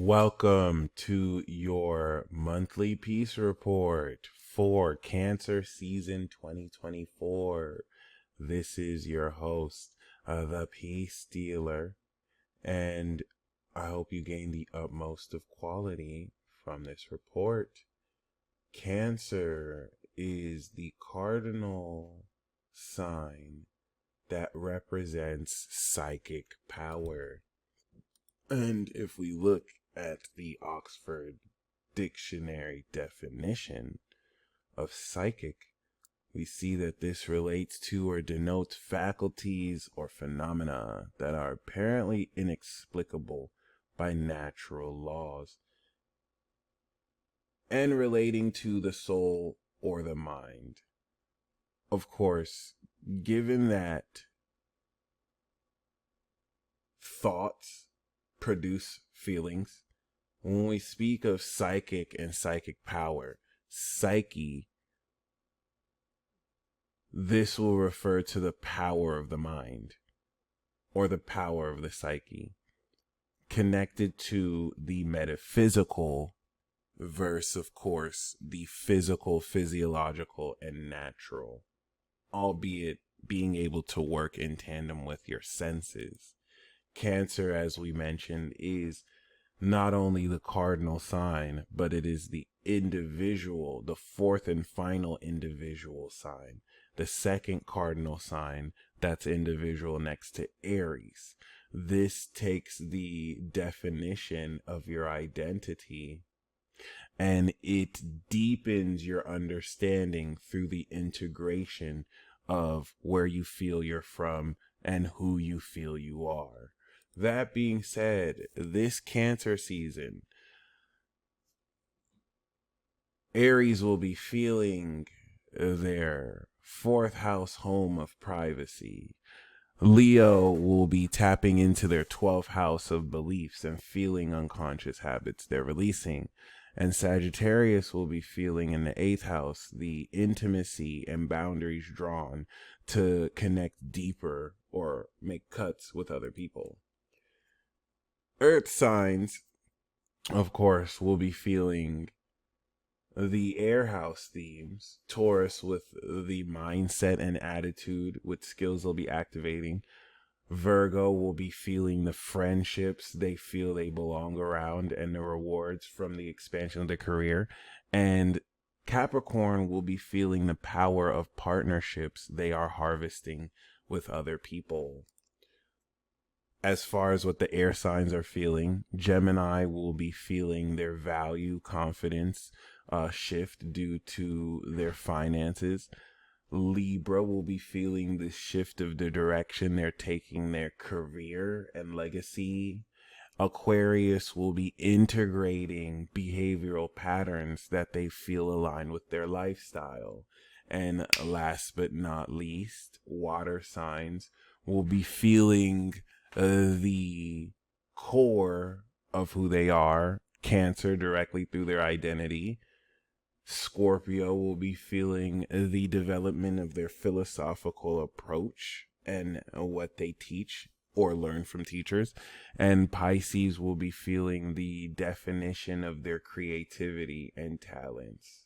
Welcome to your monthly peace report for Cancer season 2024. This is your host, the Peace Dealer, and I hope you gain the utmost of quality from this report. Cancer is the cardinal sign that represents psychic power. And if we look at the Oxford Dictionary definition of psychic, we see that this relates to or denotes faculties or phenomena that are apparently inexplicable by natural laws and relating to the soul or the mind. Of course, given that thoughts produce feelings, when we speak of psychic and psychic power, psyche, this will refer to the power of the mind or the power of the psyche, connected to the metaphysical versus, of course, the physical, physiological, and natural, albeit being able to work in tandem with your senses. Cancer, as we mentioned, is not only the cardinal sign, but it is the individual, the fourth and final individual sign, the second cardinal sign that's individual next to Aries. This takes the definition of your identity and it deepens your understanding through the integration of where you feel you're from and who you feel you are. That being said, this Cancer season, Aries will be feeling their fourth house home of privacy. Leo will be tapping into their 12th house of beliefs and feeling unconscious habits they're releasing. And Sagittarius will be feeling in the 8th house the intimacy and boundaries drawn to connect deeper or make cuts with other people. Earth signs, of course, will be feeling the air house themes. Taurus with the mindset and attitude with skills they'll be activating. Virgo will be feeling the friendships they feel they belong around and the rewards from the expansion of their career. And Capricorn will be feeling the power of partnerships they are harvesting with other people. As far as what the air signs are feeling, Gemini will be feeling their value, confidence shift due to their finances. Libra will be feeling the shift of the direction they're taking their career and legacy. Aquarius will be integrating behavioral patterns that they feel align with their lifestyle. And last but not least, water signs will be feeling the core of who they are, Cancer directly through their identity. Scorpio will be feeling the development of their philosophical approach and what they teach or learn from teachers. And Pisces will be feeling the definition of their creativity and talents.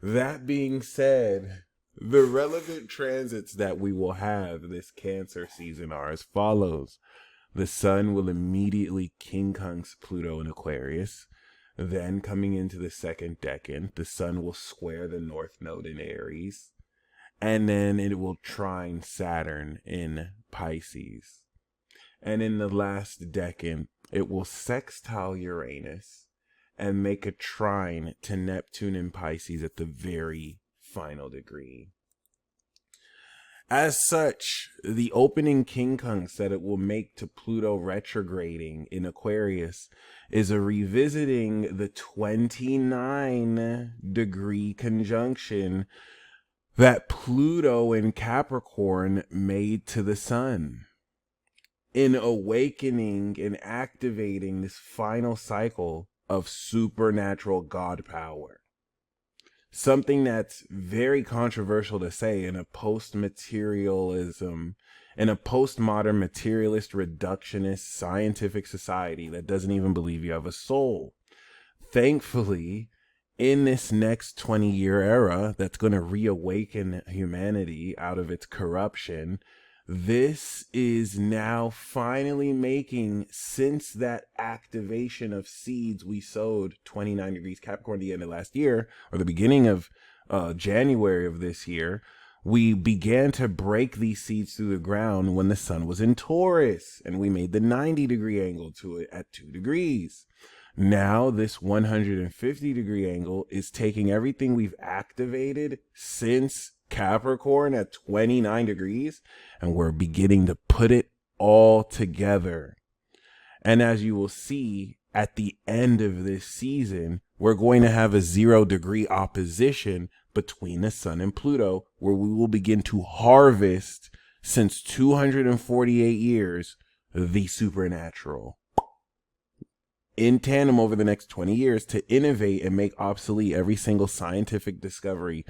That being said, the relevant transits that we will have this Cancer season are as follows. The Sun will immediately quincunx Pluto in Aquarius. Then coming into the second decan, the Sun will square the North Node in Aries. And then it will trine Saturn in Pisces. And in the last decan, it will sextile Uranus and make a trine to Neptune in Pisces at the very final degree. As such, the opening quincunx that it will make to Pluto retrograding in Aquarius is a revisiting the 29-degree conjunction that Pluto in Capricorn made to the Sun, in awakening and activating this final cycle of supernatural God power. something that's very controversial to say in a in a postmodern materialist, reductionist, scientific society that doesn't even believe you have a soul. Thankfully, in this next 20-year era that's going to reawaken humanity out of its corruption, this is now finally making, since that activation of seeds we sowed 29 degrees Capricorn the end of last year, or the beginning of January of this year, we began to break these seeds through the ground when the sun was in Taurus, and we made the 90-degree angle to it at 2 degrees. Now this 150-degree angle is taking everything we've activated since Capricorn at 29 degrees, and we're beginning to put it all together. And as you will see at the end of this season, we're going to have a 0-degree opposition between the sun and Pluto, where we will begin to harvest, since 248 years, the supernatural in tandem over the next 20 years to innovate and make obsolete every single scientific discovery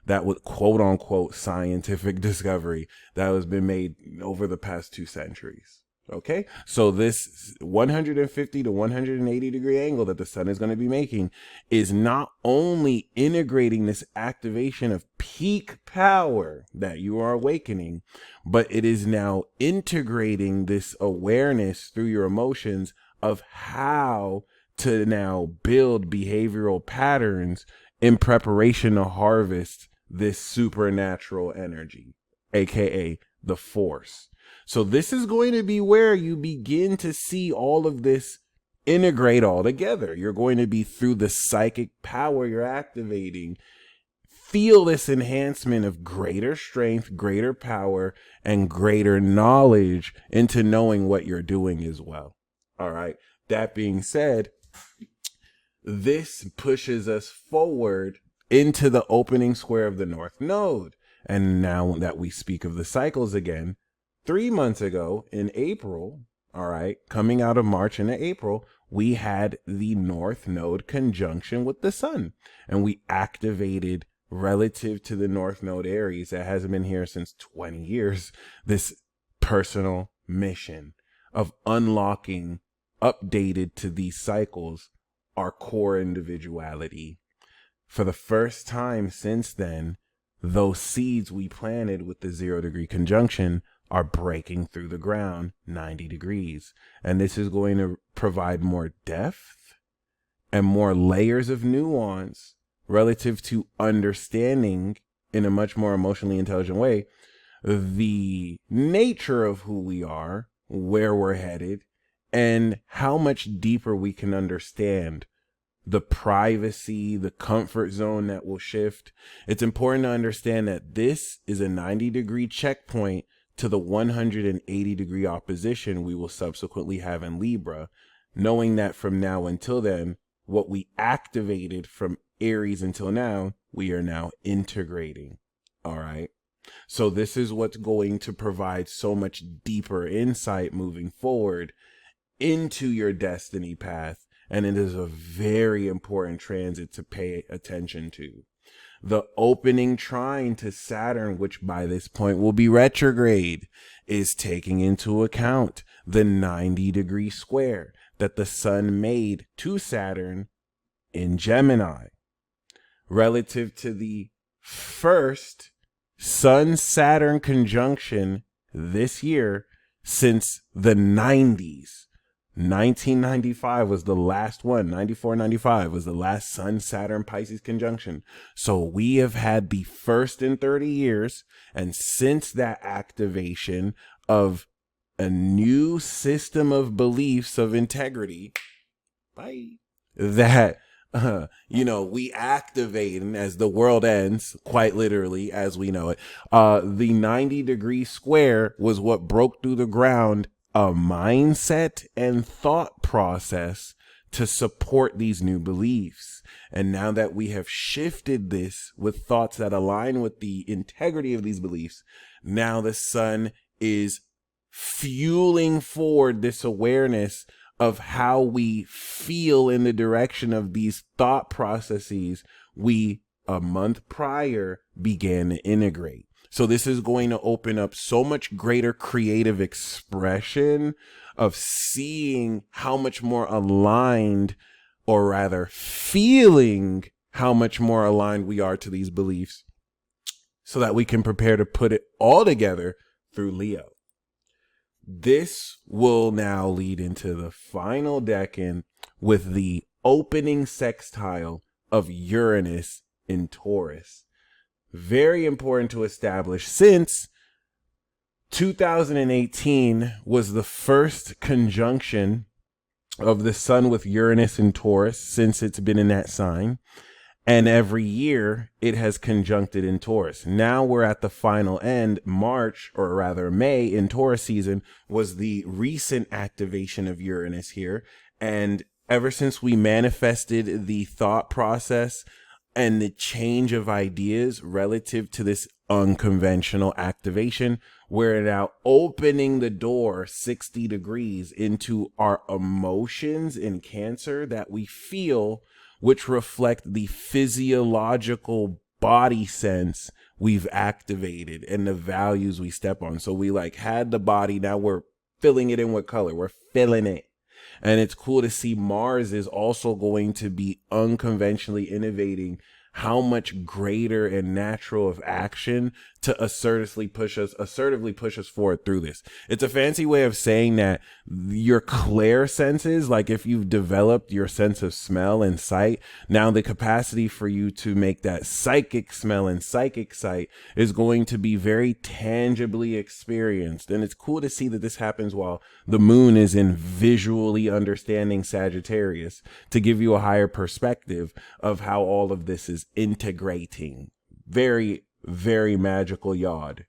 that was quote unquote scientific discovery that has been made over the past 2 centuries. Okay, so this 150 to 180 degree angle that the sun is going to be making is not only integrating this activation of peak power that you are awakening, but it is now integrating this awareness through your emotions of how to now build behavioral patterns in preparation to harvest this supernatural energy, aka the force. So this is going to be where you begin to see all of this integrate all together. You're going to be, through the psychic power you're activating, feel this enhancement of greater strength, greater power, and greater knowledge into knowing what you're doing as well. All right. That being said, this pushes us forward into the opening square of the North Node. And now that we speak of the cycles again, 3 months ago in April, all right, coming out of March into April, we had the North Node conjunction with the sun, and we activated, relative to the North Node Aries that hasn't been here since 20 years, this personal mission of unlocking, updated to these cycles, our core individuality. For the first time since then, those seeds we planted with the 0-degree conjunction are breaking through the ground 90 degrees. And this is going to provide more depth and more layers of nuance relative to understanding, in a much more emotionally intelligent way, the nature of who we are, where we're headed, and how much deeper we can understand the privacy, the comfort zone that will shift. It's important to understand that this is a 90-degree checkpoint to the 180-degree opposition we will subsequently have in Libra, knowing that from now until then, what we activated from Aries until now, we are now integrating. All right. So this is what's going to provide so much deeper insight moving forward into your destiny path. And it is a very important transit to pay attention to. The opening trine to Saturn, which by this point will be retrograde, is taking into account the 90-degree square that the sun made to Saturn in Gemini, relative to the first Sun-Saturn conjunction this year since the 90s. 1995 was the last one. 94-95 was the last Sun-Saturn-Pisces conjunction. So we have had the first in 30 years. And since that activation of a new system of beliefs of integrity, that, we activate, and as the world ends, quite literally, as we know it, the 90-degree square was what broke through the ground a mindset and thought process to support these new beliefs. And now that we have shifted this with thoughts that align with the integrity of these beliefs, now the sun is fueling forward this awareness of how we feel in the direction of these thought processes we a month prior began to integrate. So this is going to open up so much greater creative expression of seeing how much more aligned, or rather feeling how much more aligned we are to these beliefs, so that we can prepare to put it all together through Leo. This will now lead into the final decan with the opening sextile of Uranus in Taurus. Very important to establish, since 2018 was the first conjunction of the sun with Uranus in Taurus since it's been in that sign. And every year it has conjuncted in Taurus. Now we're at the final end. March, or rather May in Taurus season, was the recent activation of Uranus here. And ever since we manifested the thought process and the change of ideas relative to this unconventional activation, we're now opening the door 60 degrees into our emotions in Cancer that we feel, which reflect the physiological body sense we've activated and the values we step on. So we had the body, now we're filling it in with color. We're filling it. And it's cool to see Mars is also going to be unconventionally innovating how much greater and natural of action to assertively push us forward through this. It's a fancy way of saying that your clair senses, like if you've developed your sense of smell and sight, now the capacity for you to make that psychic smell and psychic sight is going to be very tangibly experienced. And it's cool to see that this happens while the moon is in visually understanding Sagittarius, to give you a higher perspective of how all of this is integrating. Very, very magical yard.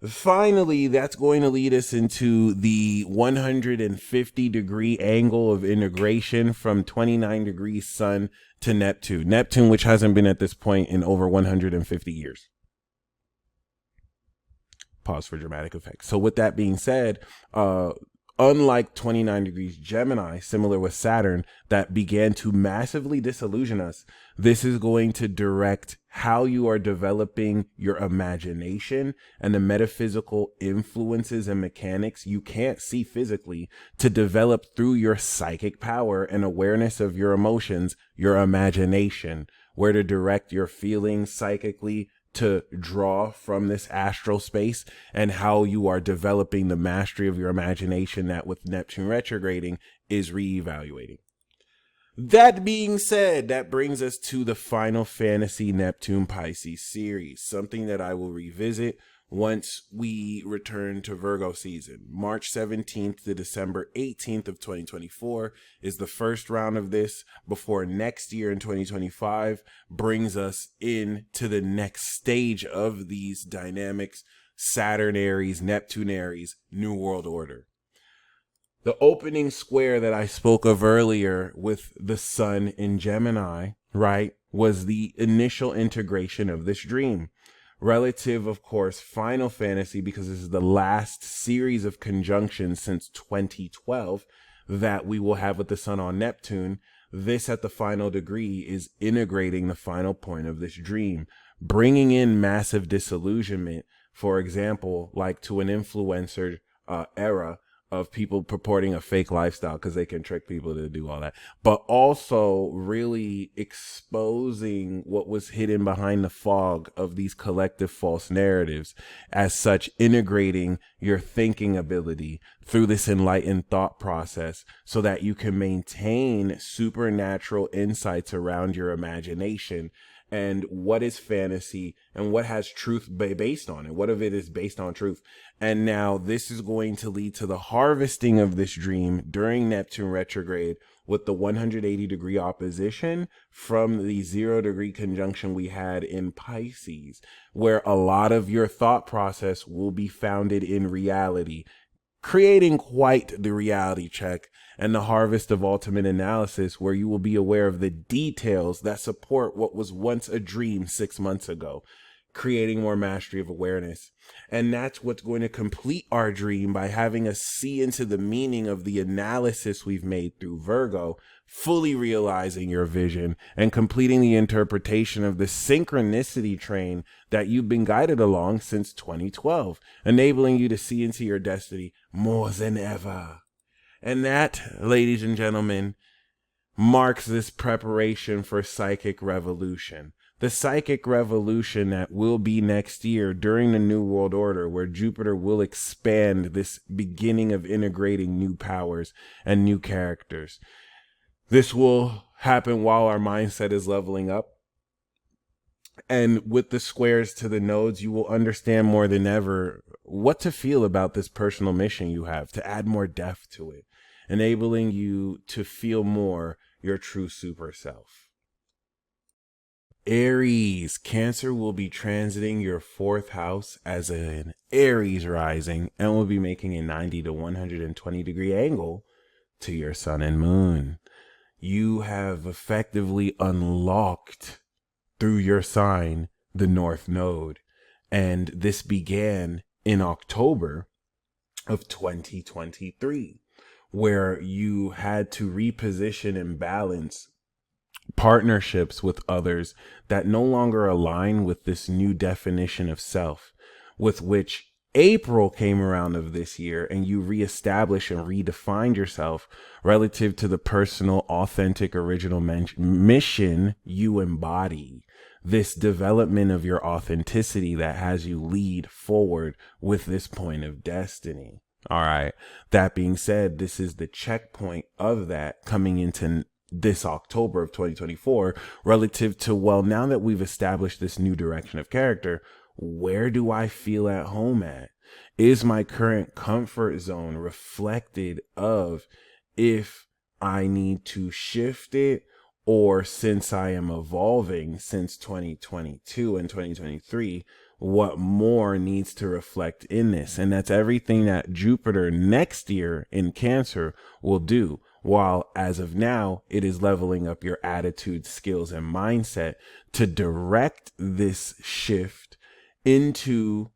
Finally, that's going to lead us into the 150-degree angle of integration from 29 degrees Sun to Neptune. Neptune, which hasn't been at this point in over 150 years. Pause for dramatic effect. So with that being said, unlike 29 degrees Gemini, similar with Saturn, that began to massively disillusion us, this is going to direct how you are developing your imagination and the metaphysical influences and mechanics you can't see physically to develop through your psychic power and awareness of your emotions, your imagination, where to direct your feelings psychically, to draw from this astral space, and how you are developing the mastery of your imagination that with Neptune retrograding is reevaluating. That being said, that brings us to the Final Fantasy Neptune Pisces series, something that I will revisit once we return to Virgo season. March 17th to December 18th of 2024 is the first round of this, before next year in 2025 brings us into the next stage of these dynamics: Saturn Aries, Neptune Aries, New World Order. The opening square that I spoke of earlier with the sun in Gemini, right, was the initial integration of this dream. Relative, of course, Final Fantasy, because this is the last series of conjunctions since 2012 that we will have with the sun on Neptune. This at the final degree is integrating the final point of this dream, bringing in massive disillusionment, for example, like to an influencer era of people purporting a fake lifestyle because they can trick people to do all that, but also really exposing what was hidden behind the fog of these collective false narratives, as such integrating your thinking ability through this enlightened thought process so that you can maintain supernatural insights around your imagination and what is fantasy and what has truth based on it. What of it is based on truth? And now this is going to lead to the harvesting of this dream during Neptune retrograde with the 180-degree opposition from the 0-degree conjunction we had in Pisces, where a lot of your thought process will be founded in reality, creating quite the reality check and the harvest of ultimate analysis, where you will be aware of the details that support what was once a dream 6 months ago. creating more mastery of awareness. And that's what's going to complete our dream by having us see into the meaning of the analysis we've made through Virgo, fully realizing your vision and completing the interpretation of the synchronicity train that you've been guided along since 2012, enabling you to see into your destiny more than ever. And that, ladies and gentlemen, marks this preparation for psychic revolution. The psychic revolution that will be next year during the New World Order, where Jupiter will expand this beginning of integrating new powers and new characters. This will happen while our mindset is leveling up. And with the squares to the nodes, you will understand more than ever what to feel about this personal mission you have, to add more depth to it, enabling you to feel more your true super self. Aries, Cancer will be transiting your 4th house as an Aries rising and will be making a 90 to 120 degree angle to your sun and moon. You have effectively unlocked through your sign the North Node, and this began in October of 2023, where you had to reposition and balance partnerships with others that no longer align with this new definition of self, with which April came around of this year, and you reestablished and redefined yourself relative to the personal, authentic, original mission you embody. This development of your authenticity that has you lead forward with this point of destiny. All right. That being said, this is the checkpoint of that coming into this October of 2024 relative to, well, now that we've established this new direction of character, where do I feel at home at? Is my current comfort zone reflected of if I need to shift it, or since I am evolving since 2022 and 2023, what more needs to reflect in this? And that's everything that Jupiter next year in Cancer will do. While as of now, it is leveling up your attitude, skills, and mindset to direct this shift into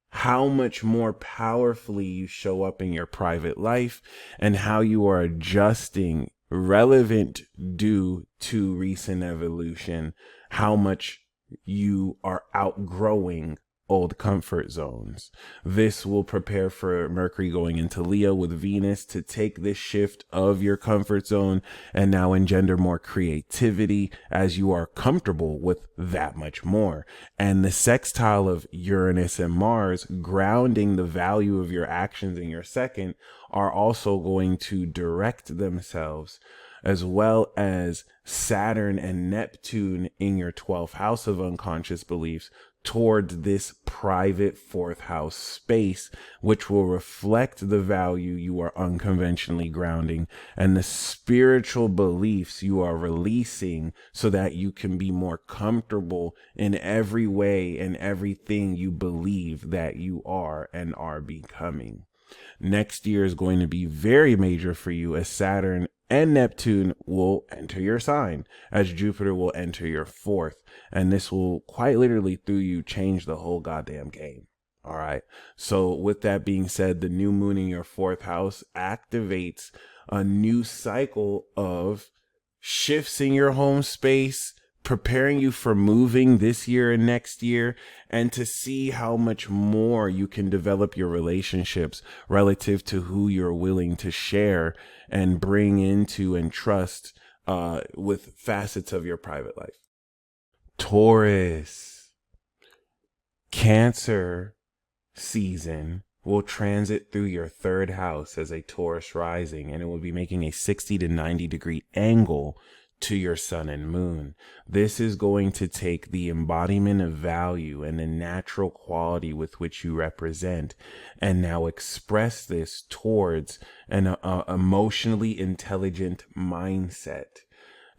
how much more powerfully you show up in your private life and how you are adjusting relevant due to recent evolution, how much you are outgrowing old comfort zones. This will prepare for Mercury going into Leo with Venus to take this shift of your comfort zone and now engender more creativity as you are comfortable with that much more. And the sextile of Uranus and Mars grounding the value of your actions in your second are also going to direct themselves, as well as Saturn and Neptune in your 12th house of unconscious beliefs, towards this private 4th house space, which will reflect the value you are unconventionally grounding and the spiritual beliefs you are releasing so that you can be more comfortable in every way and everything you believe that you are and are becoming. Next year is going to be very major for you as Saturn and Neptune will enter your sign, as Jupiter will enter your 4th. And this will quite literally through you change the whole goddamn game. All right. So with that being said, the new moon in your 4th house activates a new cycle of shifts in your home space, preparing you for moving this year and next year, and to see how much more you can develop your relationships relative to who you're willing to share and bring into and trust with facets of your private life. Taurus, Cancer season will transit through your 3rd house as a Taurus rising, and it will be making a 60 to 90 degree angle to your sun and moon. This is going to take the embodiment of value and the natural quality with which you represent and now express this towards an emotionally intelligent mindset,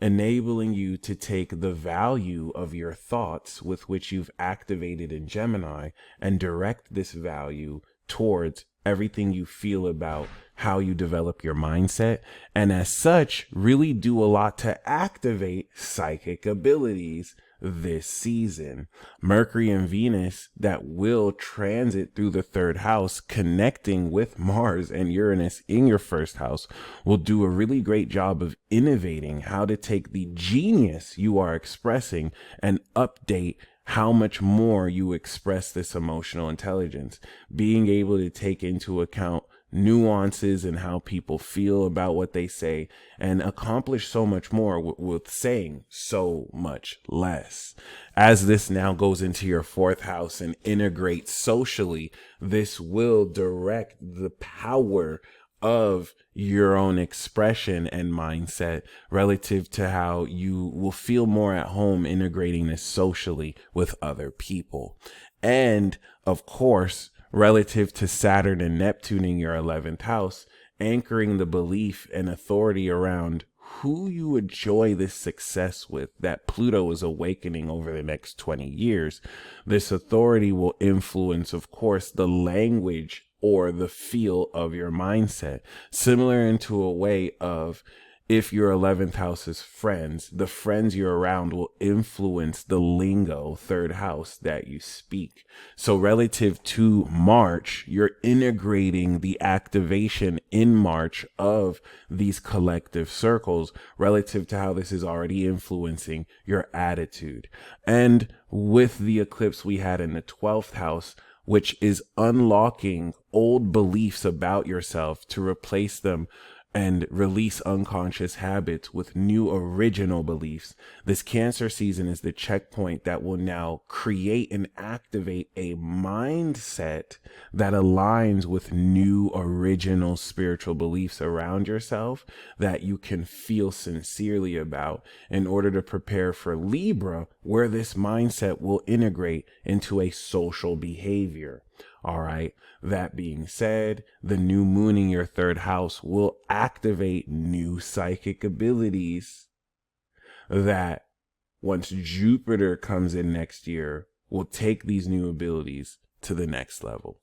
enabling you to take the value of your thoughts with which you've activated in Gemini and direct this value towards everything you feel about how you develop your mindset, and as such really do a lot to activate psychic abilities this season. Mercury and Venus that will transit through the third house, connecting with Mars and Uranus in your first house, will do a really great job of innovating how to take the genius you are expressing and update how much more you express this emotional intelligence, being able to take into account nuances and how people feel about what they say, and accomplish so much more with saying so much less. As this now goes into your fourth house and integrates socially, this will direct the power of your own expression and mindset relative to how you will feel more at home integrating this socially with other people. And of course, relative to Saturn and Neptune in your 11th house, anchoring the belief and authority around who you enjoy this success with, that Pluto is awakening over the next 20 years. This authority will influence, of course, the language or the feel of your mindset, similar into a way of, if your 11th house is friends, the friends you're around will influence the lingo, third house, that you speak. So relative to March, you're integrating the activation in March of these collective circles relative to how this is already influencing your attitude. And with the eclipse we had in the 12th house, which is unlocking old beliefs about yourself to replace them and release unconscious habits with new original beliefs. This Cancer season is the checkpoint that will now create and activate a mindset that aligns with new original spiritual beliefs around yourself that you can feel sincerely about, in order to prepare for Libra, where this mindset will integrate into a social behavior. All right. That being said, the new moon in your third house will activate new psychic abilities that, once Jupiter comes in next year, will take these new abilities to the next level.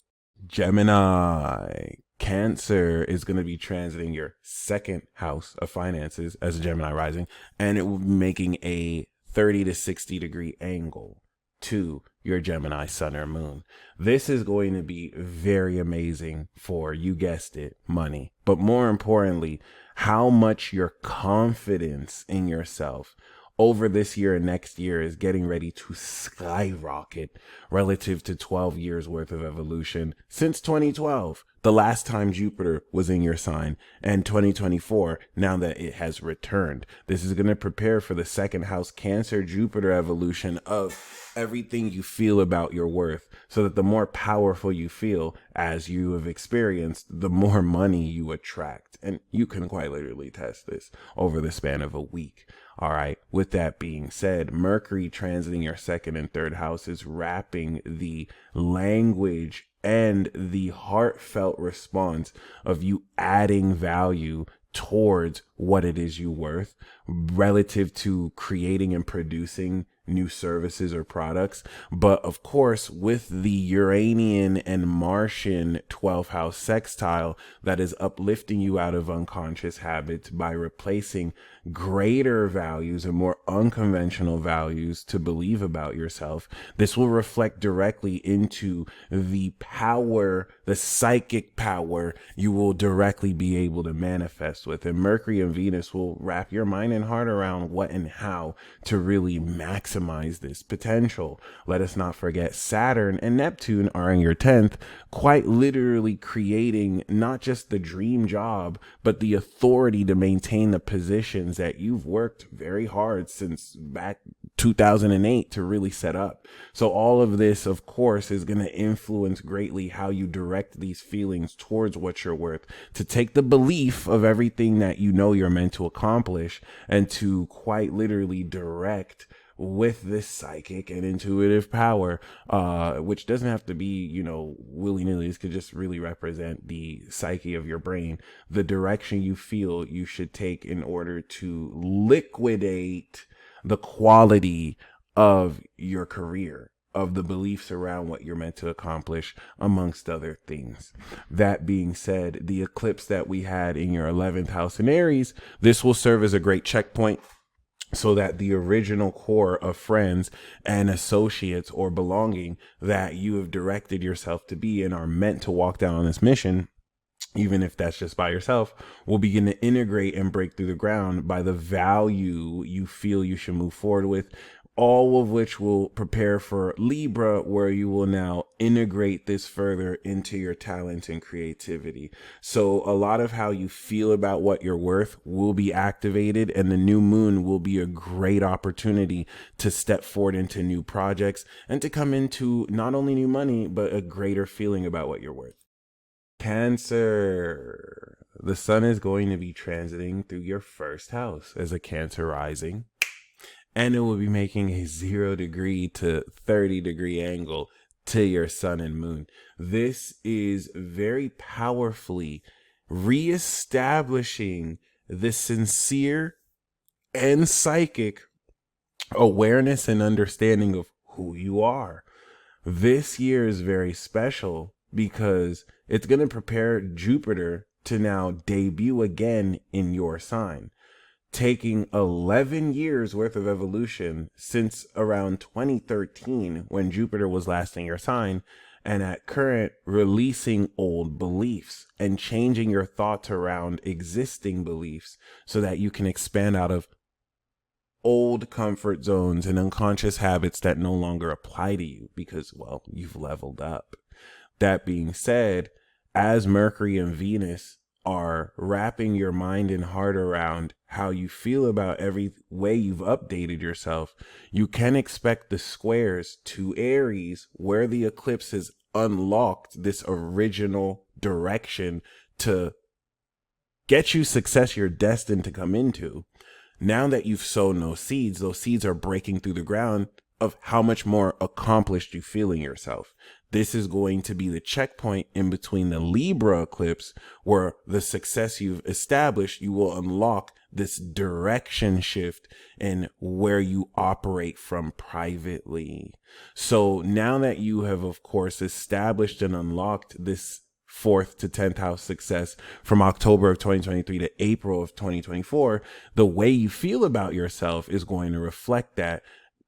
Gemini. Cancer is going to be transiting your second house of finances as a Gemini rising, and it will be making a 30 to 60 degree angle to your Gemini sun or moon. This is going to be very amazing for, you guessed it, money, but more importantly, how much your confidence in yourself over this year and next year is getting ready to skyrocket relative to 12 years worth of evolution since 2012, the last time Jupiter was in your sign, and 2024, now that it has returned. This is going to prepare for the second house Cancer Jupiter evolution of everything you feel about your worth, so that the more powerful you feel, as you have experienced, the more money you attract. And you can quite literally test this over the span of a week. All right. With that being said, Mercury transiting your second and third house is wrapping the language and the heartfelt response of you adding value towards what it is you worth relative to creating and producing new services or products. But of course, with the Uranian and Martian 12th house sextile that is uplifting you out of unconscious habits by replacing greater values and more unconventional values to believe about yourself, this will reflect directly into the power, the psychic power you will directly be able to manifest with. And Mercury and Venus will wrap your mind and heart around what and how to really maximize this potential. Let us not forget Saturn and Neptune are in your 10th, quite literally creating not just the dream job, but the authority to maintain the positions that you've worked very hard since back 2008 to really set up. So all of this, of course, is going to influence greatly how you direct these feelings towards what you're worth, to take the belief of everything that you know you're meant to accomplish and to quite literally direct with this psychic and intuitive power, which doesn't have to be, willy-nilly. This could just really represent the psyche of your brain, the direction you feel you should take in order to liquidate the quality of your career, of the beliefs around what you're meant to accomplish, amongst other things. That being said, the eclipse that we had in your 11th house in Aries, this will serve as a great checkpoint so that the original core of friends and associates or belonging that you have directed yourself to be and are meant to walk down on this mission, even if that's just by yourself, will begin to integrate and break through the ground by the value you feel you should move forward with, all of which will prepare for Libra, where you will now integrate this further into your talent and creativity. So a lot of how you feel about what you're worth will be activated, and the new moon will be a great opportunity to step forward into new projects and to come into not only new money, but a greater feeling about what you're worth. Cancer. The sun is going to be transiting through your first house as a Cancer rising, and it will be making a 0 to 30 angle to your sun and moon. This is very powerfully reestablishing the sincere and psychic awareness and understanding of who you are. This year is very special because it's going to prepare Jupiter to now debut again in your sign, taking 11 years worth of evolution since around 2013 when Jupiter was last in your sign, and at current releasing old beliefs and changing your thoughts around existing beliefs so that you can expand out of old comfort zones and unconscious habits that no longer apply to you because, well, you've leveled up. That being said, as Mercury and Venus are wrapping your mind and heart around how you feel about every way you've updated yourself, you can expect the squares to Aries, where the eclipse has unlocked this original direction to get you success you're destined to come into. Now that you've sown those seeds are breaking through the ground of how much more accomplished you feel in yourself. This is going to be the checkpoint in between the Libra eclipse, where the success you've established, you will unlock this direction shift in where you operate from privately. So now that you have, of course, established and unlocked this 4th to 10th house success from October of 2023 to April of 2024, the way you feel about yourself is going to reflect that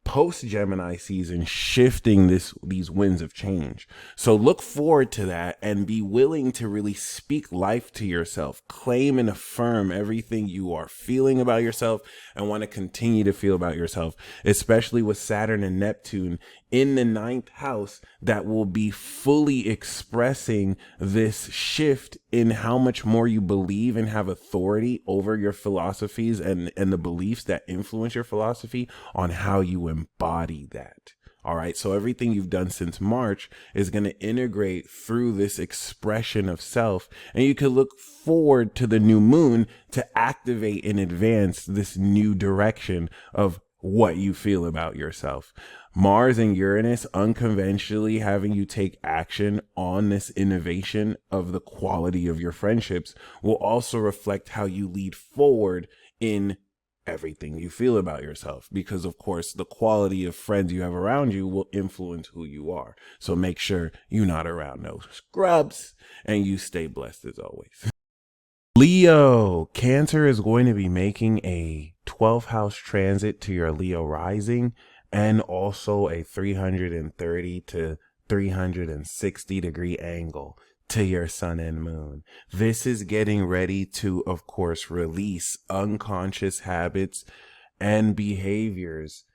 post-Gemini season, shifting these winds of change. So look forward to that and be willing to really speak life to yourself, claim and affirm everything you are feeling about yourself and want to continue to feel about yourself, especially with Saturn and Neptune in the 9th house that will be fully expressing this shift in how much more you believe and have authority over your philosophies and the beliefs that influence your philosophy on how you embody that. All right. So everything you've done since March is going to integrate through this expression of self. And you can look forward to the new moon to activate and advance this new direction of what you feel about yourself. Mars and Uranus unconventionally having you take action on this innovation of the quality of your friendships will also reflect how you lead forward in everything you feel about yourself, because of course the quality of friends you have around you will influence who you are. So make sure you're not around no scrubs and you stay blessed as always. Leo, Cancer is going to be making a 12th house transit to your Leo rising and also a 330 to 360 angle to your sun and moon. This is getting ready to, of course, release unconscious habits and behaviors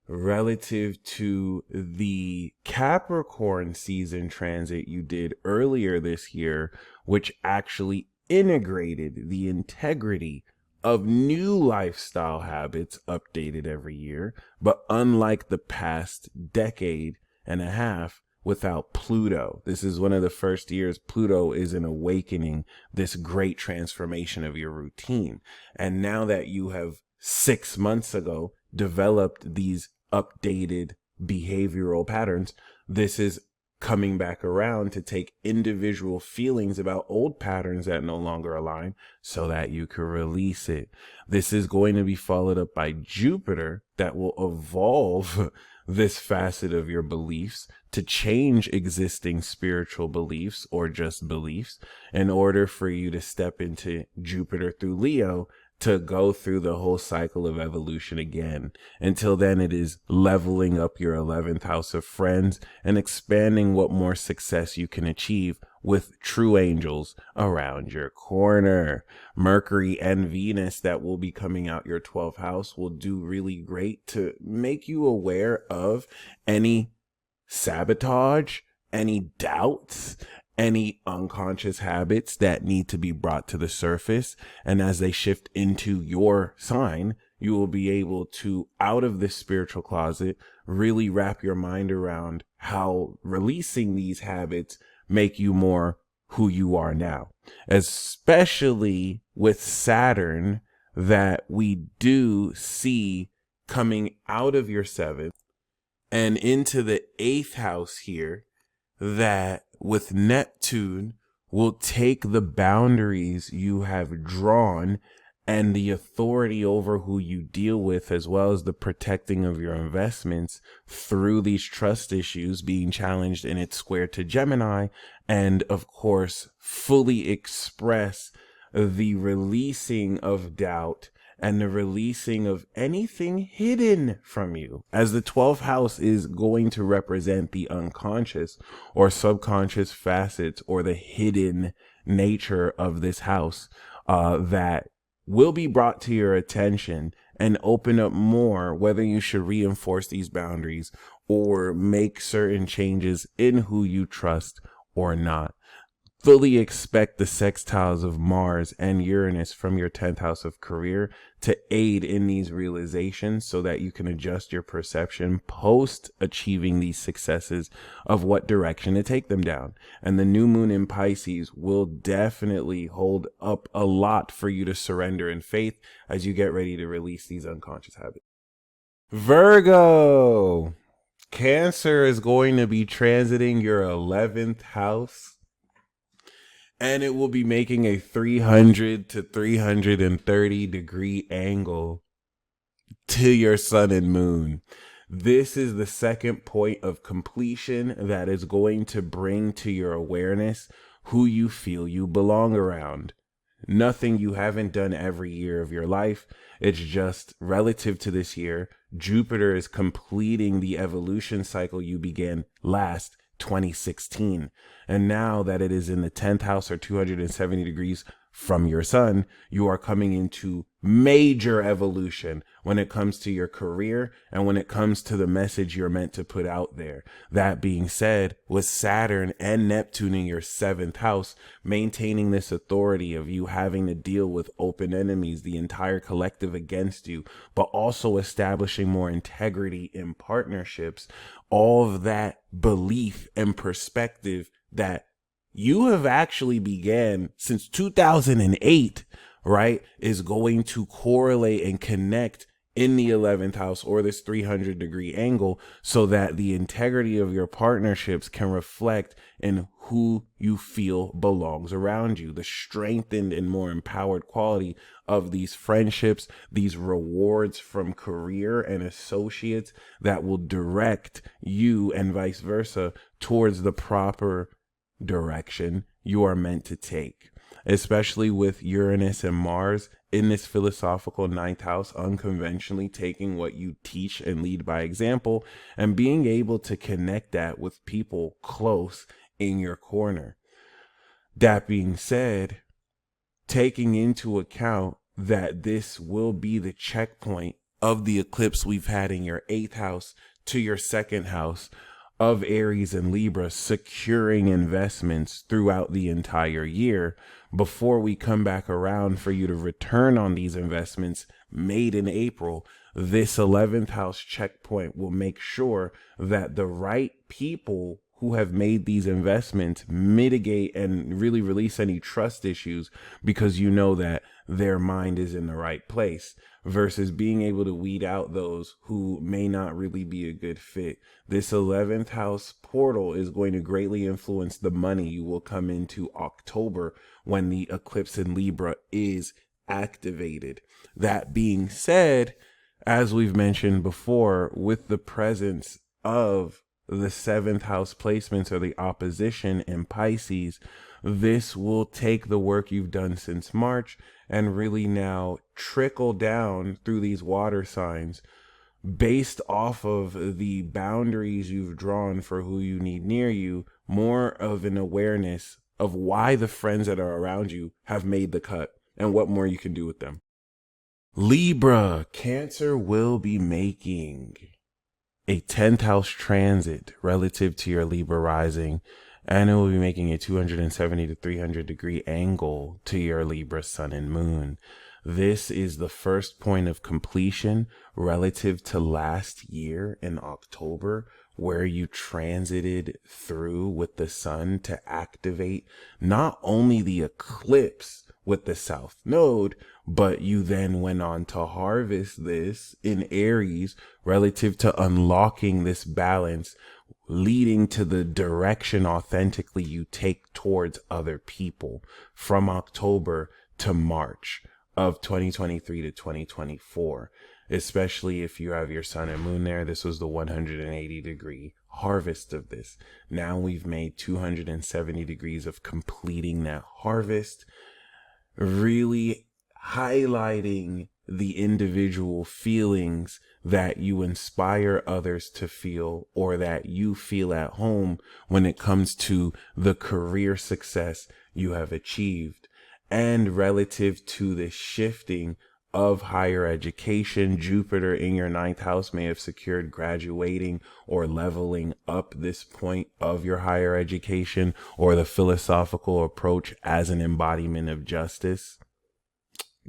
relative to the Capricorn season transit you did earlier this year, which actually integrated the integrity of new lifestyle habits updated every year, but unlike the past decade and a half without Pluto. This is one of the first years Pluto is an awakening, this great transformation of your routine. And now that you have 6 months ago developed these updated behavioral patterns, this is coming back around to take individual feelings about old patterns that no longer align so that you can release it. This is going to be followed up by Jupiter that will evolve this facet of your beliefs to change existing spiritual beliefs or just beliefs in order for you to step into Jupiter through Leo to go through the whole cycle of evolution again. Until then, it is leveling up your 11th house of friends and expanding what more success you can achieve with true angels around your corner. Mercury and Venus that will be coming out your 12th house will do really great to make you aware of any sabotage, any doubts, any unconscious habits that need to be brought to the surface. And as they shift into your sign, you will be able to, out of this spiritual closet, really wrap your mind around how releasing these habits make you more who you are now, especially with Saturn that we do see coming out of your 7th and into the 8th house here, that with Neptune will take the boundaries you have drawn and the authority over who you deal with, as well as the protecting of your investments through these trust issues being challenged in its square to Gemini, and of course fully express the releasing of doubt and the releasing of anything hidden from you, as the 12th house is going to represent the unconscious or subconscious facets or the hidden nature of this house that will be brought to your attention and open up more, whether you should reinforce these boundaries or make certain changes in who you trust or not. Fully expect the sextiles of Mars and Uranus from your 10th house of career to aid in these realizations so that you can adjust your perception post achieving these successes of what direction to take them down. And the new moon in Pisces will definitely hold up a lot for you to surrender in faith as you get ready to release these unconscious habits. Virgo, Cancer is going to be transiting your 11th house, and it will be making a 300 to 330 degree angle to your sun and moon. This is the second point of completion that is going to bring to your awareness who you feel you belong around. Nothing you haven't done every year of your life. It's just relative to this year. Jupiter is completing the evolution cycle you began last 2016. And now that it is in the 10th house or 270 degrees from your sun, you are coming into major evolution when it comes to your career and when it comes to the message you're meant to put out there. That being said, with Saturn and Neptune in your 7th house, maintaining this authority of you having to deal with open enemies, the entire collective against you, but also establishing more integrity in partnerships, all of that belief and perspective that you have actually began since 2008, right, is going to correlate and connect in the 11th house or this 300 degree angle so that the integrity of your partnerships can reflect in who you feel belongs around you, the strengthened and more empowered quality of these friendships, these rewards from career and associates that will direct you and vice versa towards the proper direction you are meant to take, especially with Uranus and Mars in this philosophical 9th house, unconventionally taking what you teach and lead by example and being able to connect that with people close in your corner. That being said, taking into account that this will be the checkpoint of the eclipse we've had in your 8th house to your 2nd house of Aries and Libra, securing investments throughout the entire year before we come back around for you to return on these investments made in April. This 11th house checkpoint will make sure that the right people who have made these investments mitigate and really release any trust issues because you know that their mind is in the right place, versus being able to weed out those who may not really be a good fit. This 11th house portal is going to greatly influence the money you will come into October when the eclipse in Libra is activated. That being said, as we've mentioned before, with the presence of the seventh house placements or the opposition in Pisces, this will take the work you've done since March and really now trickle down through these water signs based off of the boundaries you've drawn for who you need near you, more of an awareness of why the friends that are around you have made the cut and what more you can do with them. Libra, Cancer will be making a 10th house transit relative to your Libra rising, and it will be making a 270 to 300 degree angle to your Libra sun and moon. This is the first point of completion relative to last year in October, where you transited through with the sun to activate not only the eclipse with the south node, but you then went on to harvest this in Aries relative to unlocking this balance, leading to the direction authentically you take towards other people from October to March of 2023 to 2024, especially if you have your sun and moon there. This was the 180 degree harvest of this. Now we've made 270 degrees of completing that harvest, really highlighting the individual feelings that you inspire others to feel or that you feel at home when it comes to the career success you have achieved. And relative to the shifting of higher education, Jupiter in your ninth house may have secured graduating or leveling up this point of your higher education or the philosophical approach as an embodiment of justice.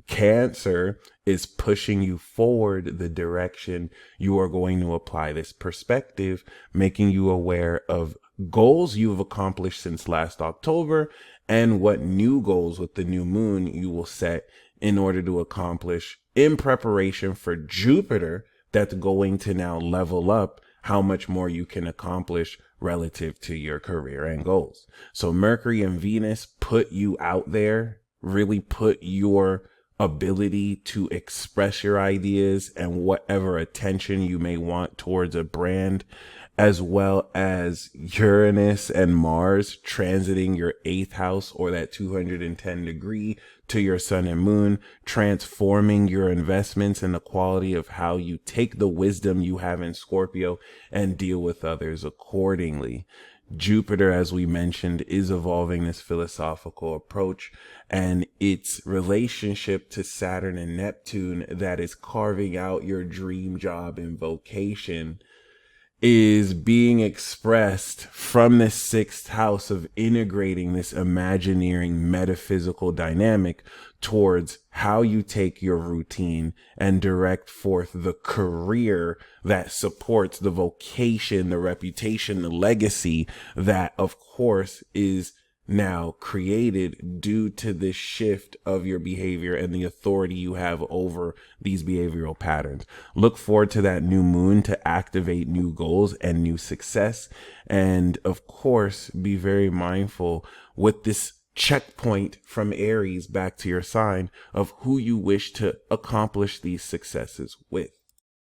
Cancer is pushing you forward the direction you are going to apply this perspective, making you aware of goals you've accomplished since last October and what new goals with the new moon you will set in order to accomplish in preparation for Jupiter that's going to now level up how much more you can accomplish relative to your career and goals. So Mercury and Venus put you out there, really put your ability to express your ideas and whatever attention you may want towards a brand, as well as Uranus and Mars transiting your eighth house or that 210 degree to your sun and moon, transforming your investments and the quality of how you take the wisdom you have in Scorpio and deal with others accordingly. Jupiter, as we mentioned, is evolving this philosophical approach, and its relationship to Saturn and Neptune that is carving out your dream job and vocation is being expressed from this sixth house of integrating this imagineering metaphysical dynamic towards how you take your routine and direct forth the career that supports the vocation, the reputation, the legacy that, of course, is now created due to this shift of your behavior and the authority you have over these behavioral patterns. Look forward to that new moon to activate new goals and new success. And of course, be very mindful with this checkpoint from Aries back to your sign of who you wish to accomplish these successes with.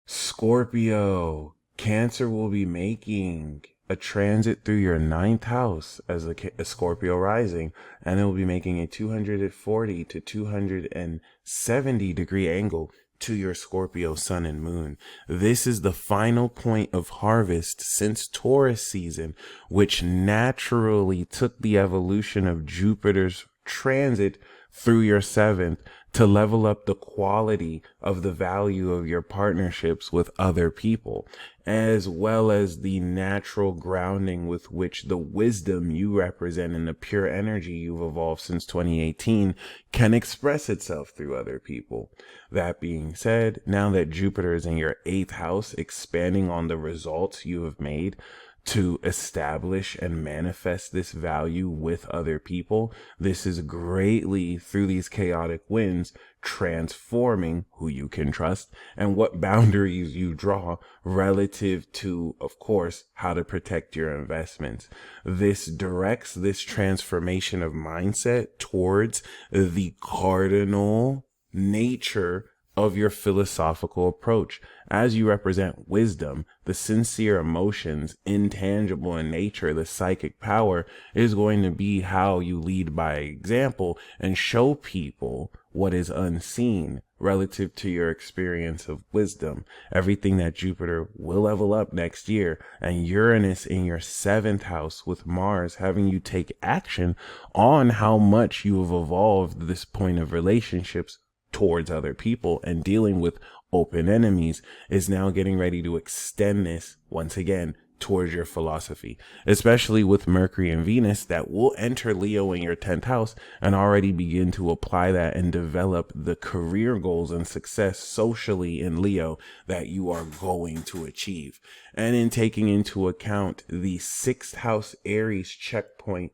Scorpio, Cancer will be making a transit through your ninth house as a Scorpio rising, and it will be making a 240 to 270 degree angle to your Scorpio sun and moon. This is the final point of harvest since Taurus season, which naturally took the evolution of Jupiter's transit through your seventh to level up the quality of the value of your partnerships with other people, as well as the natural grounding with which the wisdom you represent and the pure energy you've evolved since 2018 can express itself through other people. That being said, now that Jupiter is in your eighth house, expanding on the results you have made to establish and manifest this value with other people, this is greatly, through these chaotic winds, transforming who you can trust and what boundaries you draw relative to, of course, how to protect your investments. This directs this transformation of mindset towards the cardinal nature of your philosophical approach, as you represent wisdom, the sincere emotions, intangible in nature, the psychic power is going to be how you lead by example and show people what is unseen relative to your experience of wisdom. Everything that Jupiter will level up next year, and Uranus in your 7th house with Mars having you take action on how much you have evolved this point of relationships towards other people and dealing with open enemies, is now getting ready to extend this once again towards your philosophy, especially with Mercury and Venus that will enter Leo in your 10th house and already begin to apply that and develop the career goals and success socially in Leo that you are going to achieve. And in taking into account the 6th house Aries checkpoint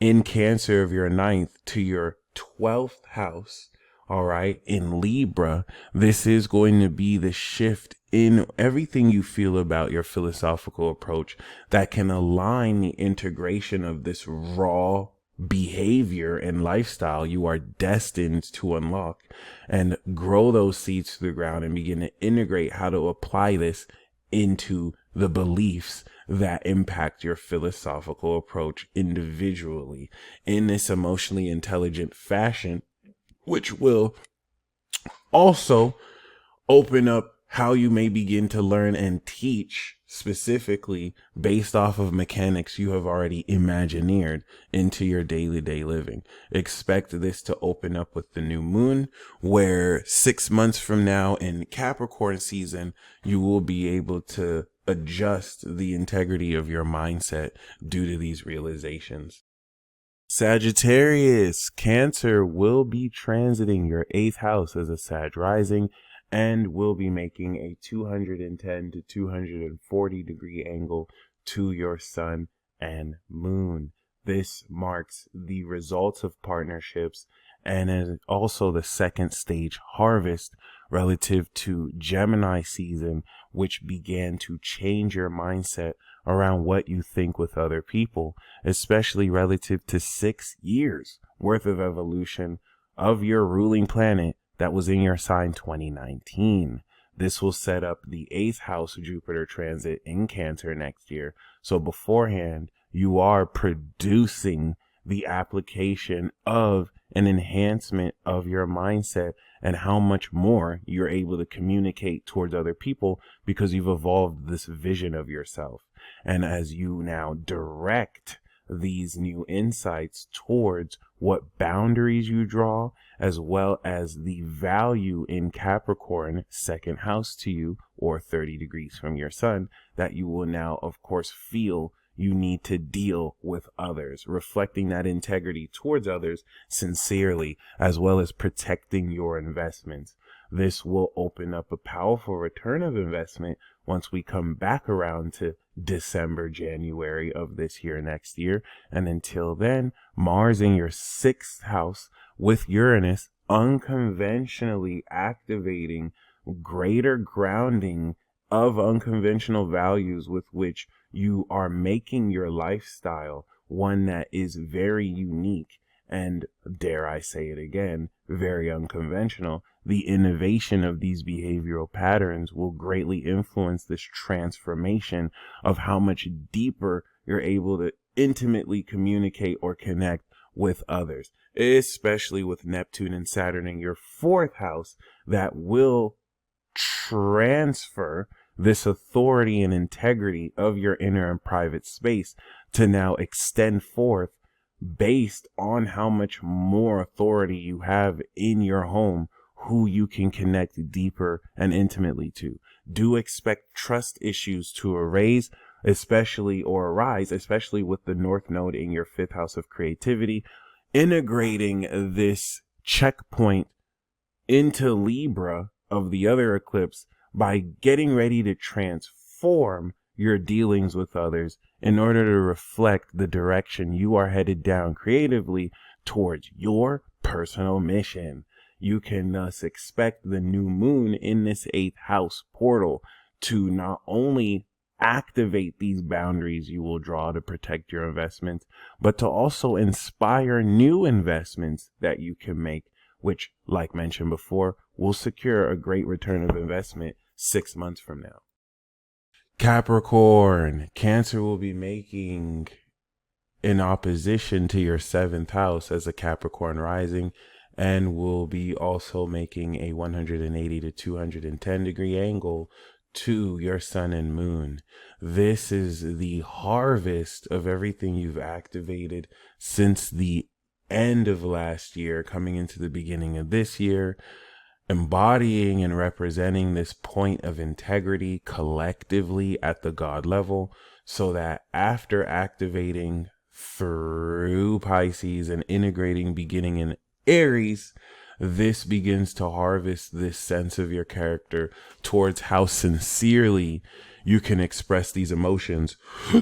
in Cancer of your 9th to your 12th house, all right, in Libra, this is going to be the shift in everything you feel about your philosophical approach that can align the integration of this raw behavior and lifestyle you are destined to unlock and grow those seeds to the ground and begin to integrate how to apply this into the beliefs that impact your philosophical approach individually in this emotionally intelligent fashion, which will also open up how you may begin to learn and teach specifically based off of mechanics you have already imagineered into your day-to-day living. Expect this to open up with the new moon, where 6 months from now in Capricorn season, you will be able to adjust the integrity of your mindset due to these realizations. Sagittarius, Cancer will be transiting your 8th house as a Sag rising and will be making a 210 to 240 degree angle to your sun and moon. This marks the results of partnerships and is also the 2nd stage harvest relative to Gemini season, which began to change your mindset around what you think with other people, especially relative to 6 years worth of evolution of your ruling planet that was in your sign 2019. This will set up the 8th house Jupiter transit in Cancer next year. So beforehand, you are producing the application of an enhancement of your mindset and how much more you're able to communicate towards other people because you've evolved this vision of yourself. And as you now direct these new insights towards what boundaries you draw, as well as the value in Capricorn, 2nd house to you, or 30 degrees from your sun, that you will now, of course, feel you need to deal with others, reflecting that integrity towards others sincerely, as well as protecting your investments. This will open up a powerful return of investment once we come back around to December, January of this year, next year. And until then, Mars in your 6th house with Uranus unconventionally activating greater grounding of unconventional values with which you are making your lifestyle one that is very unique and, dare I say it again, very unconventional. The innovation of these behavioral patterns will greatly influence this transformation of how much deeper you're able to intimately communicate or connect with others, especially with Neptune and Saturn in your 4th house that will transfer this authority and integrity of your inner and private space to now extend forth based on how much more authority you have in your home, who you can connect deeper and intimately to. Do expect trust issues to arise, especially with the North Node in your 5th house of creativity, integrating this checkpoint into Libra of the other eclipse by getting ready to transform your dealings with others in order to reflect the direction you are headed down creatively towards your personal mission. You can thus expect the new moon in this 8th house portal to not only activate these boundaries you will draw to protect your investments, but to also inspire new investments that you can make, which, like mentioned before, will secure a great return of investment 6 months from now. Capricorn, Cancer will be making in opposition to your 7th house as a Capricorn rising, and will be also making a 180 to 210 degree angle to your sun and moon. This is the harvest of everything you've activated since the end of last year, coming into the beginning of this year, embodying and representing this point of integrity collectively at the God level, so that after activating through Pisces and integrating beginning in Aries, this begins to harvest this sense of your character towards how sincerely you can express these emotions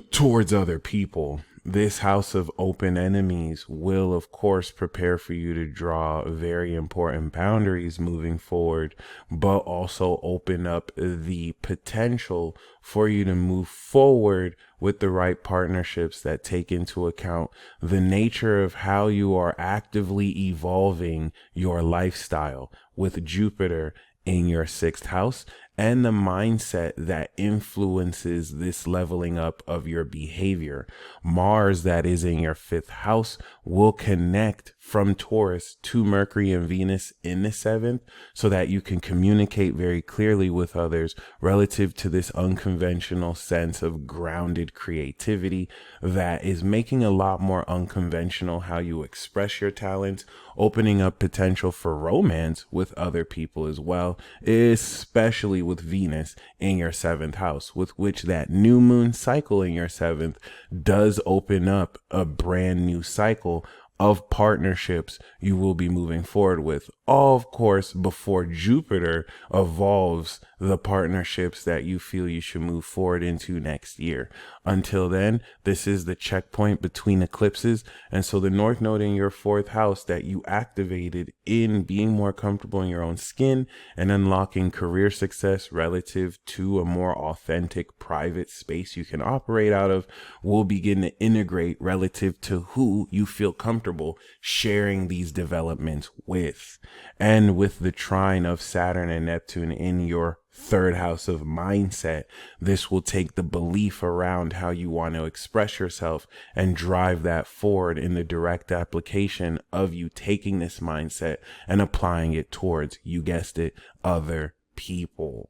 towards other people. This house of open enemies will, of course, prepare for you to draw very important boundaries moving forward, but also open up the potential for you to move forward with the right partnerships that take into account the nature of how you are actively evolving your lifestyle with Jupiter in your 6th house, and the mindset that influences this leveling up of your behavior. Mars, that is in your 5th house, will connect from Taurus to Mercury and Venus in the 7th, so that you can communicate very clearly with others relative to this unconventional sense of grounded creativity that is making a lot more unconventional how you express your talents, opening up potential for romance with other people as well, especially with Venus in your 7th house, with which that new moon cycle in your 7th does open up a brand new cycle of partnerships you will be moving forward with. All, of course, before Jupiter evolves the partnerships that you feel you should move forward into next year. Until then, this is the checkpoint between eclipses. And so the North Node in your 4th house that you activated in being more comfortable in your own skin and unlocking career success relative to a more authentic private space you can operate out of will begin to integrate relative to who you feel comfortable sharing these developments with. And with the trine of Saturn and Neptune in your 3rd house of mindset, this will take the belief around how you want to express yourself and drive that forward in the direct application of you taking this mindset and applying it towards, you guessed it, other people.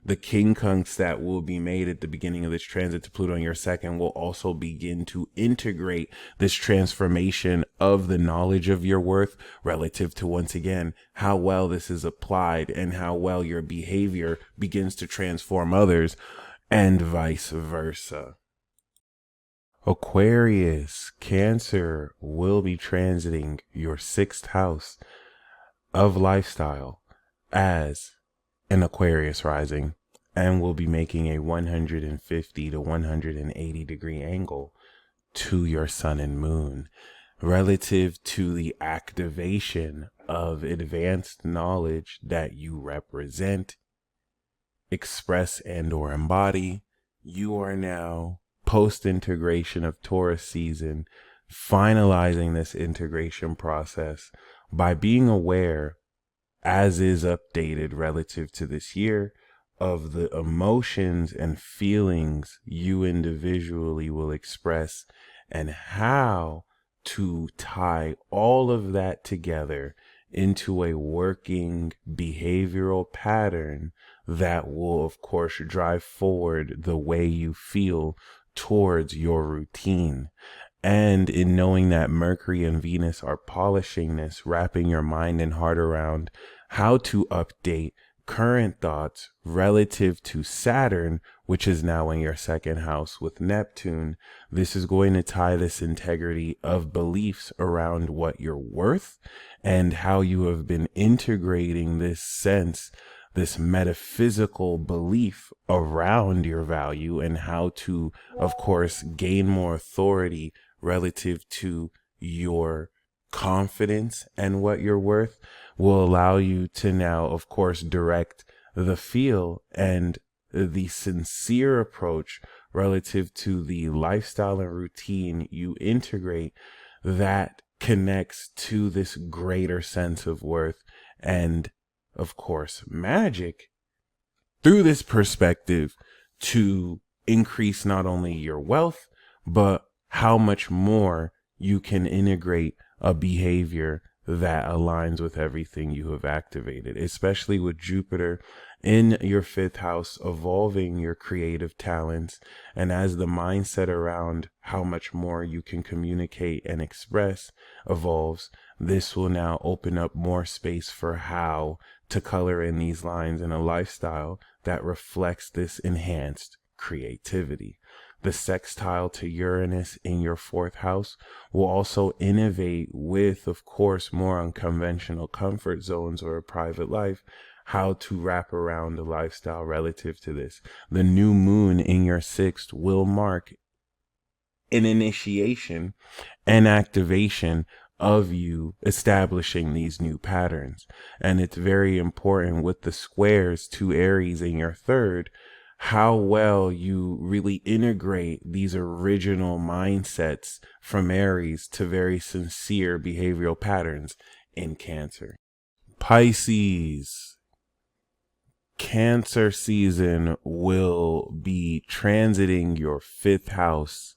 The quincunx that will be made at the beginning of this transit to Pluto in your 2nd will also begin to integrate this transformation of the knowledge of your worth relative to, once again, how well this is applied and how well your behavior begins to transform others, and vice versa. Aquarius, Cancer will be transiting your 6th house of lifestyle as an Aquarius rising, and will be making a 150 to 180 degree angle to your sun and moon relative to the activation of advanced knowledge that you represent, express, and or embody. You are now post-integration of Taurus season, finalizing this integration process by being aware, as is updated relative to this year, of the emotions and feelings you individually will express and how to tie all of that together into a working behavioral pattern that will, of course, drive forward the way you feel towards your routine. And in knowing that Mercury and Venus are polishing this, wrapping your mind and heart around how to update current thoughts relative to Saturn, which is now in your 2nd house with Neptune, this is going to tie this integrity of beliefs around what you're worth and how you have been integrating this sense, this metaphysical belief around your value, and how to, of course, gain more authority relative to your confidence and what you're worth, will allow you to now, of course, direct the feel and the sincere approach relative to the lifestyle and routine you integrate that connects to this greater sense of worth and of course, magic through this perspective to increase not only your wealth, but how much more you can integrate a behavior that aligns with everything you have activated, especially with Jupiter in your fifth house, evolving your creative talents. And as the mindset around how much more you can communicate and express evolves, this will now open up more space for how to color in these lines in a lifestyle that reflects this enhanced creativity. The sextile to Uranus in your fourth house will also innovate with, of course, more unconventional comfort zones or a private life, how to wrap around a lifestyle relative to this. The new moon in your sixth will mark an initiation and activation of you establishing these new patterns. And it's very important with the squares to Aries in your third, how well you really integrate these original mindsets from Aries to very sincere behavioral patterns in Cancer. Pisces. Cancer season will be transiting your fifth house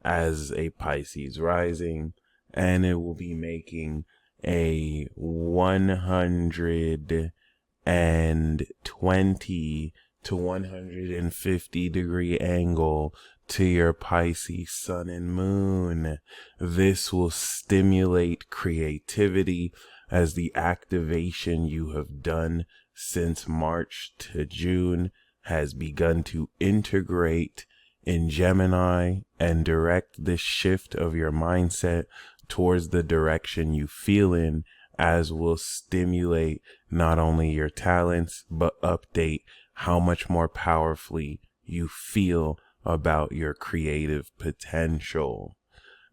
as a Pisces rising, and it will be making a 120 to 150 degree angle to your Pisces sun and moon. This will stimulate creativity as the activation you have done since March to June has begun to integrate in Gemini and direct this shift of your mindset towards the direction you feel in, as will stimulate not only your talents, but update how much more powerfully you feel about your creative potential.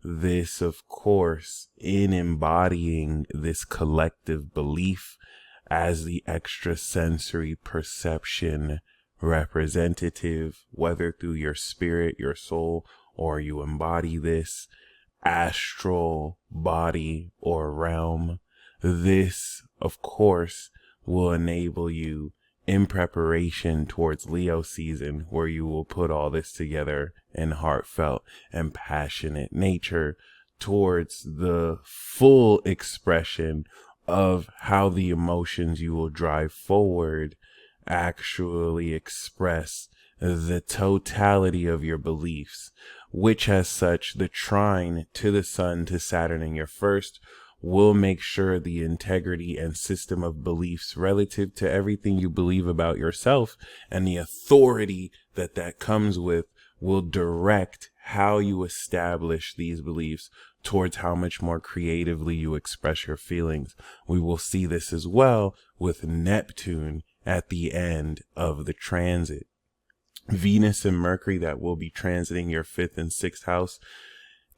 This, of course, in embodying this collective belief as the extrasensory perception representative, whether through your spirit, your soul, or you embody this astral body or realm. This, of course, will enable you in preparation towards Leo season, where you will put all this together in heartfelt and passionate nature towards the full expression of how the emotions you will drive forward actually express the totality of your beliefs, which as such, the trine to the sun to Saturn in your first will make sure the integrity and system of beliefs relative to everything you believe about yourself and the authority that that comes with will direct how you establish these beliefs towards how much more creatively you express your feelings. We will see this as well with Neptune at the end of the transit. Venus and Mercury that will be transiting your fifth and sixth house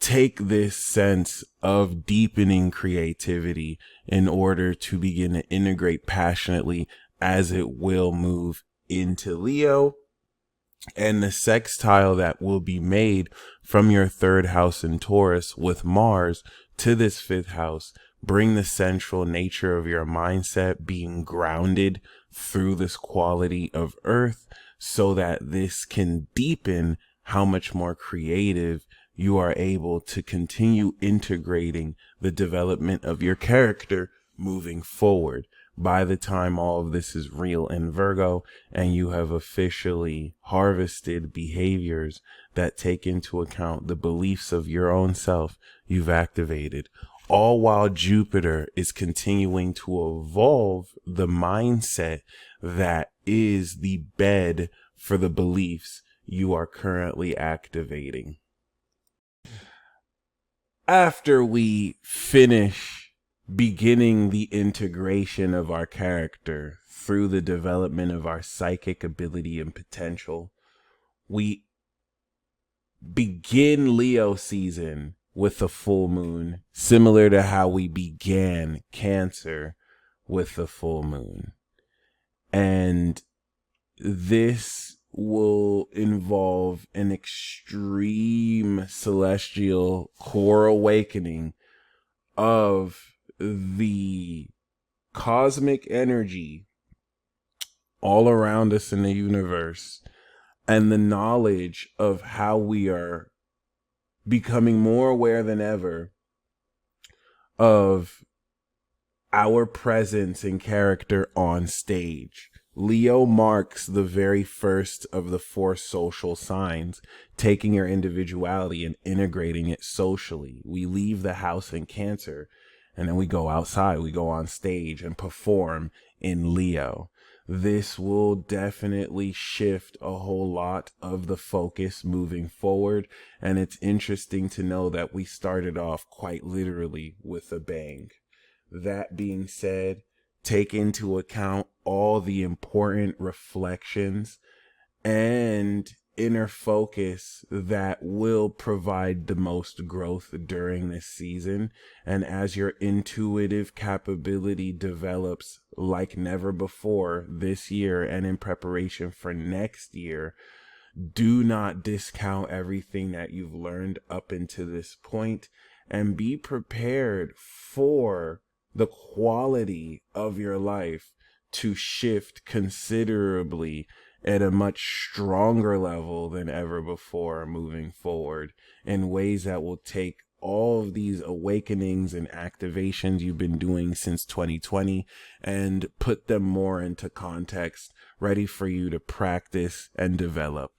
take this sense of deepening creativity in order to begin to integrate passionately as it will move into Leo. And the sextile that will be made from your third house in Taurus with Mars to this fifth house bring the central nature of your mindset being grounded through this quality of earth, so that this can deepen how much more creative you are able to continue integrating the development of your character moving forward. By the time all of this is real in Virgo and you have officially harvested behaviors that take into account the beliefs of your own self you've activated, all while Jupiter is continuing to evolve the mindset that is the bed for the beliefs you are currently activating. After we finish beginning the integration of our character through the development of our psychic ability and potential, we begin Leo season with the full moon, similar to how we began Cancer with the full moon. And this will involve an extreme celestial core awakening of the cosmic energy all around us in the universe, and the knowledge of how we are becoming more aware than ever of our presence and character on stage. Leo marks the very first of the 4 social signs, taking your individuality and integrating it socially. We leave the house in Cancer, and then we go outside, we go on stage and perform in Leo. This will definitely shift a whole lot of the focus moving forward, and it's interesting to know that we started off quite literally with a bang. That being said, take into account all the important reflections and inner focus that will provide the most growth during this season. And as your intuitive capability develops like never before this year and in preparation for next year, do not discount everything that you've learned up until this point, and be prepared for the quality of your life to shift considerably at a much stronger level than ever before moving forward, in ways that will take all of these awakenings and activations you've been doing since 2020 and put them more into context, ready for you to practice and develop.